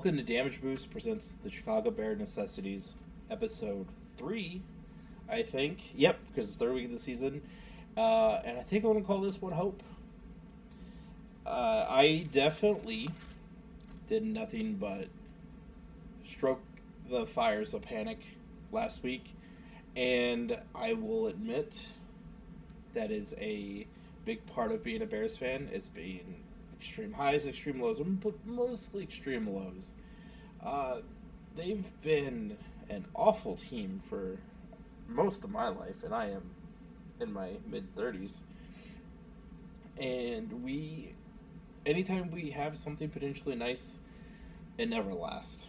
Welcome to Damage Boost presents the Chicago Bears Necessities, episode 3, I think. Yep, because it's the third week of the season. And I think I'm going to call this one Hope. I definitely did nothing but stroke the fires of panic last week. And I will admit that is a big part of being a Bears fan, is being extreme highs, extreme lows, but mostly extreme lows. They've been an awful team for most of my life, and I am in my mid-30s. And anytime we have something potentially nice, it never lasts.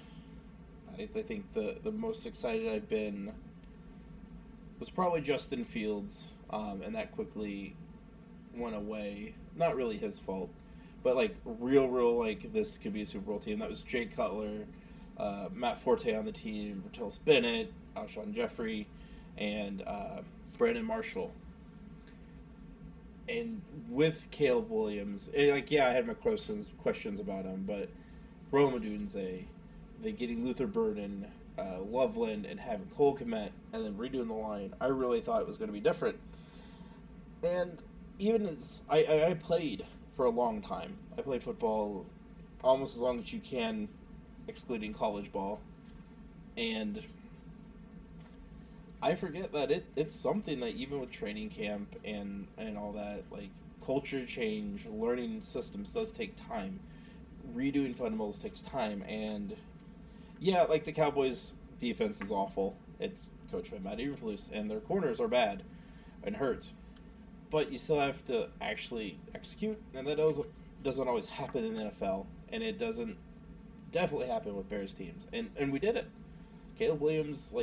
I think the most excited I've been was probably Justin Fields, and that quickly went away. Not really his fault, but real, like this could be a Super Bowl team. That was Jay Cutler, Matt Forte on the team, Bertels Bennett, Alshon Jeffrey, and Brandon Marshall. And with Caleb Williams, and I had my questions about him, but Rome Odunze, then getting Luther Burden, Loveland, and having Cole Kmet, and then redoing the line, I really thought it was going to be different. And even as I played for a long time, I played football almost as long as you can, excluding college ball, and I forget that it's something that even with training camp and all that, culture change, learning systems does take time. Redoing fundamentals takes time, and the Cowboys' defense is awful. It's coached by Matt Eberflus, and their corners are bad and hurt. But you still have to actually execute, and that doesn't always happen in the NFL, and it doesn't definitely happen with Bears teams. And we did it. Caleb Williams,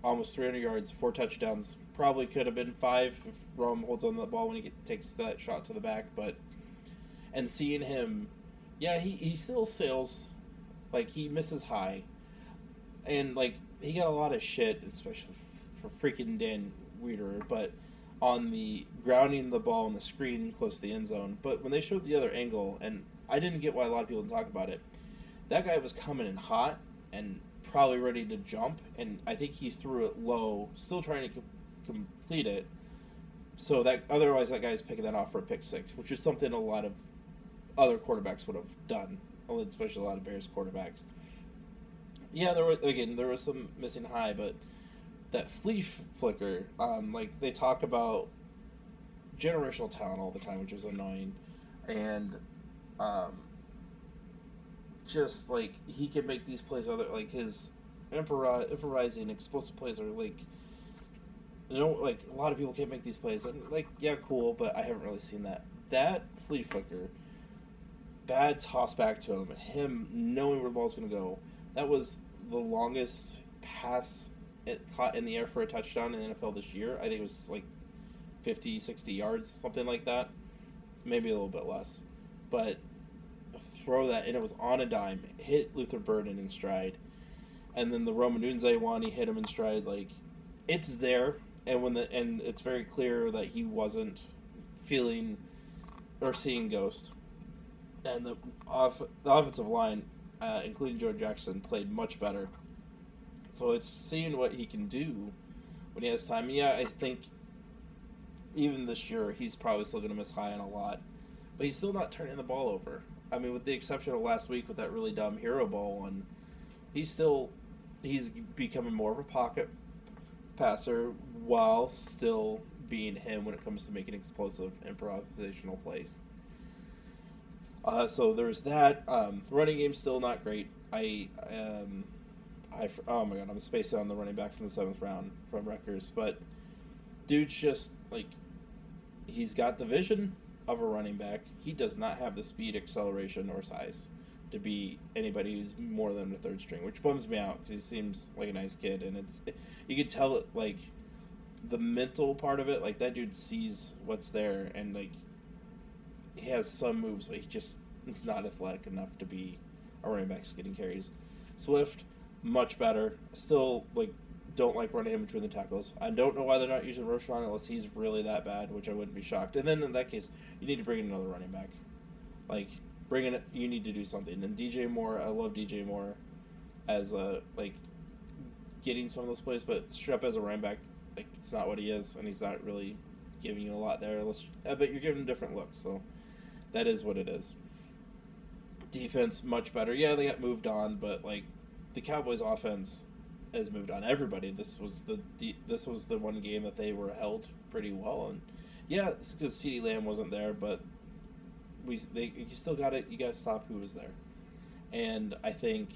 almost 300 yards, 4 touchdowns. Probably could have been 5 if Rome holds on to the ball when he takes that shot to the back. And seeing him, he still sails. He misses high. And, he got a lot of shit, especially for freaking Dan Wiederer, but on the grounding the ball on the screen close to the end zone. But when they showed the other angle, and I didn't get why a lot of people didn't talk about it, that guy was coming in hot and probably ready to jump, and I think he threw it low, still trying to complete it. So that otherwise that guy's picking that off for a pick six, which is something a lot of other quarterbacks would have done, especially a lot of Bears quarterbacks. Yeah, there was some missing high, but that flea flicker, they talk about generational talent all the time, which is annoying, and just he can make these plays his improvising explosive plays are a lot of people can't make these plays, and cool, but I haven't really seen that flea flicker, bad toss back to him, and him knowing where the ball's going to go. That was the longest pass it caught in the air for a touchdown in the NFL this year. I think it was 50, 60 yards, something like that. Maybe a little bit less. But throw that, and it was on a dime. Hit Luther Burden in stride. And then the Rome Odunze one, he hit him in stride. It's there, and it's very clear that he wasn't feeling or seeing ghost. And the offensive line, including Joe Jackson, played much better. So it's seeing what he can do when he has time. Yeah, I think even this year he's probably still going to miss high on a lot. But he's still not turning the ball over. I mean, with the exception of last week with that really dumb hero ball one, he's becoming more of a pocket passer while still being him when it comes to making explosive improvisational plays. So there's that. Running game's still not great. Oh my god, I'm spacing on the running back from the 7th round from Rutgers, but dude's just he's got the vision of a running back. He does not have the speed, acceleration, or size to be anybody who's more than a third string, which bums me out because he seems like a nice kid, and you can tell it the mental part of it. That dude sees what's there, and he has some moves, but he just is not athletic enough to be a running back getting carries. Swift, much better. Still don't like running him between the tackles. I don't know why they're not using Roschon unless he's really that bad, which I wouldn't be shocked. And then in that case, you need to bring in another running back. bringing it. You need to do something. And DJ Moore, I love DJ Moore as a like getting some of those plays, but straight up as a running back, like it's not what he is, and he's not really giving you a lot there. But you're giving him a different look, so that is what it is. Defense much better. Yeah, they got moved on, but like the Cowboys' offense has moved on everybody. This was the one game that they were held pretty well, and yeah, it's because CeeDee Lamb wasn't there, but you still got it. You got to stop who was there, and I think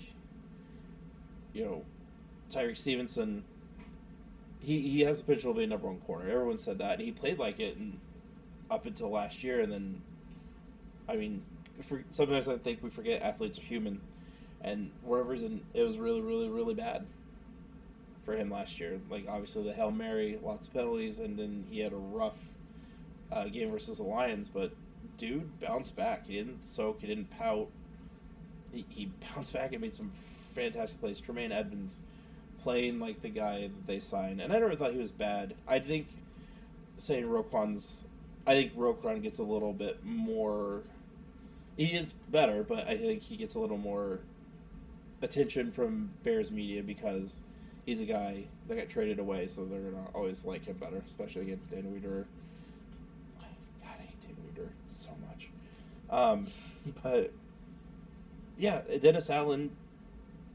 Tyreek Stevenson. He has the potential to be a number one corner. Everyone said that, and he played like it up until last year, and then, I mean, sometimes I think we forget athletes are human, and for whatever reason, it was really, really, really bad for him last year. Like, obviously, the Hail Mary, lots of penalties, and then he had a rough game versus the Lions, but dude bounced back. He didn't soak, he didn't pout. He bounced back and made some fantastic plays. Tremaine Edmonds playing like the guy that they signed, and I never thought he was bad. I think Roquan gets a little bit more. He is better, but I think he gets a little more attention from Bears media because he's a guy that got traded away, so they're gonna always like him better, especially against Dan Wiederer. God, I hate Dan Wiederer so much. But yeah, Dennis Allen.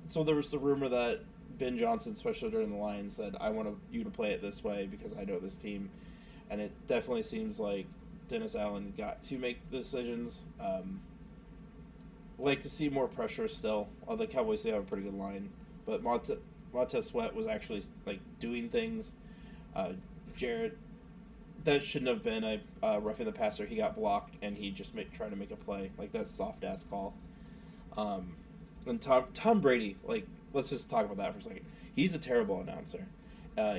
So there was the rumor that Ben Johnson, especially during the Lions, said, I want you to play it this way because I know this team. And it definitely seems like Dennis Allen got to make the decisions. Like to see more pressure still. The Cowboys, they have a pretty good line. But Montez Sweat was actually like doing things. Jarrett, that shouldn't have been a roughing the passer. He got blocked, and he just tried to make a play. Like, that's a soft-ass call. And Tom Brady, like, let's just talk about that for a second. He's a terrible announcer.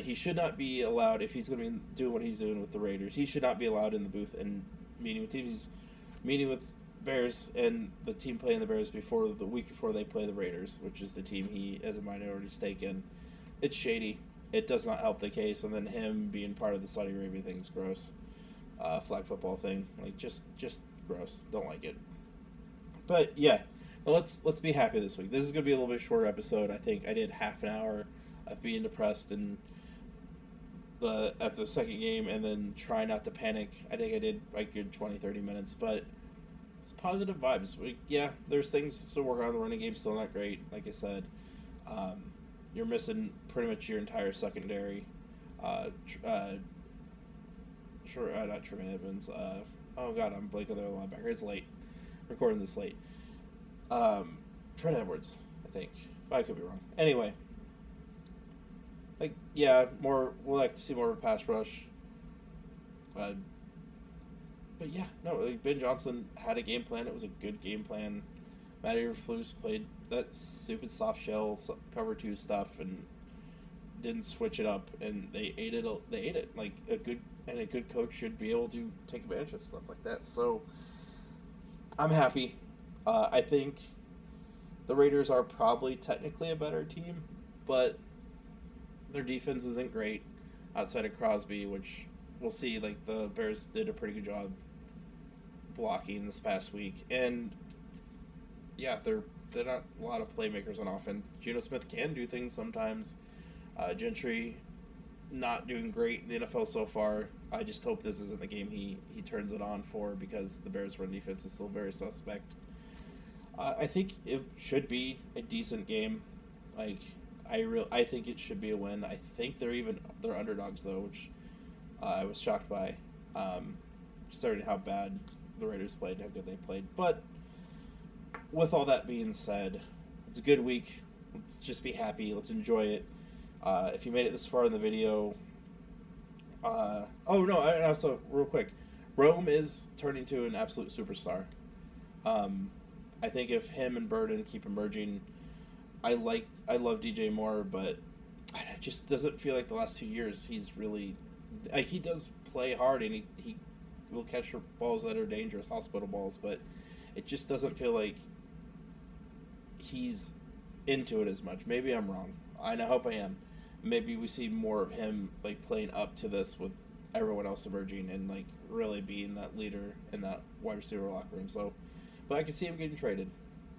He should not be allowed, if he's going to be doing what he's doing with the Raiders, he should not be allowed in the booth and meeting with teams. He's meeting with Bears and the team playing the Bears the week before they play the Raiders, which is the team he has a minority stake in. It's shady. It does not help the case. And then him being part of the Saudi Arabia thing is gross. Flag football thing. Like, just gross. Don't like it. But, yeah. Let's be happy this week. This is going to be a little bit shorter episode. I think I did half an hour of being depressed at the second game, and then try not to panic. I think I did a good 20-30 minutes, but it's positive vibes. Yeah, there's things still working on. The running game's still not great, like I said. You're missing pretty much your entire secondary. Not Tremaine Edmonds. Oh God, I'm blanking on the other linebacker. It's late. Recording this late. Trent Edwards, I think. I could be wrong. Anyway, we'll like to see more of a pass rush. But yeah, no, like Ben Johnson had a game plan. It was a good game plan. Matt Eberflus played that stupid soft shell cover 2 stuff and didn't switch it up, and they ate it. They ate it like a good coach should be able to take advantage of stuff like that. So I'm happy. I think the Raiders are probably technically a better team, but their defense isn't great outside of Crosby, which we'll see. Like, the Bears did a pretty good job blocking this past week. And, yeah, they're not a lot of playmakers on offense. Geno Smith can do things sometimes. Gentry not doing great in the NFL so far. I just hope this isn't the game he turns it on for, because the Bears' run defense is still very suspect. I think it should be a decent game. Like, I think it should be a win. I think they're underdogs though, which I was shocked by. Considering how bad the Raiders played, how good they played. But with all that being said, it's a good week. Let's just be happy. Let's enjoy it. If you made it this far in the video, also real quick, Rome is turning to an absolute superstar. I think if him and Burden keep emerging, I love DJ Moore, but it just doesn't feel like the last 2 years he's really, like, he does play hard and he will catch balls that are dangerous, hospital balls, but it just doesn't feel like he's into it as much. Maybe I'm wrong. I hope I am. Maybe we see more of him, like, playing up to this with everyone else emerging and, like, really being that leader in that wide receiver locker room. So But I could see him getting traded,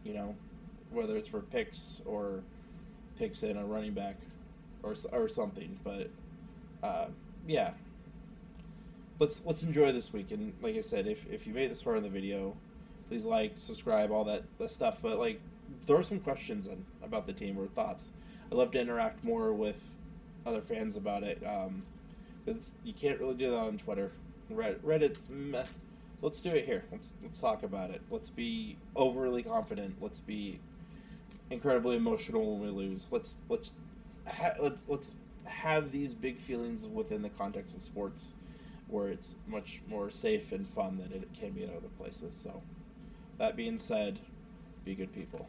you know, whether it's for picks or picks in a running back or something. But yeah, let's enjoy this week. And like I said, if you made this far in the video, please like, subscribe, all that stuff. But like, throw some questions in about the team or thoughts. I love to interact more with other fans about it. Because you can't really do that on Twitter. Reddit's meh. Let's do it here. Let's talk about it. Let's be overly confident. Let's be incredibly emotional when we lose. Let's have these big feelings within the context of sports, where it's much more safe and fun than it can be in other places. So, that being said, be good people.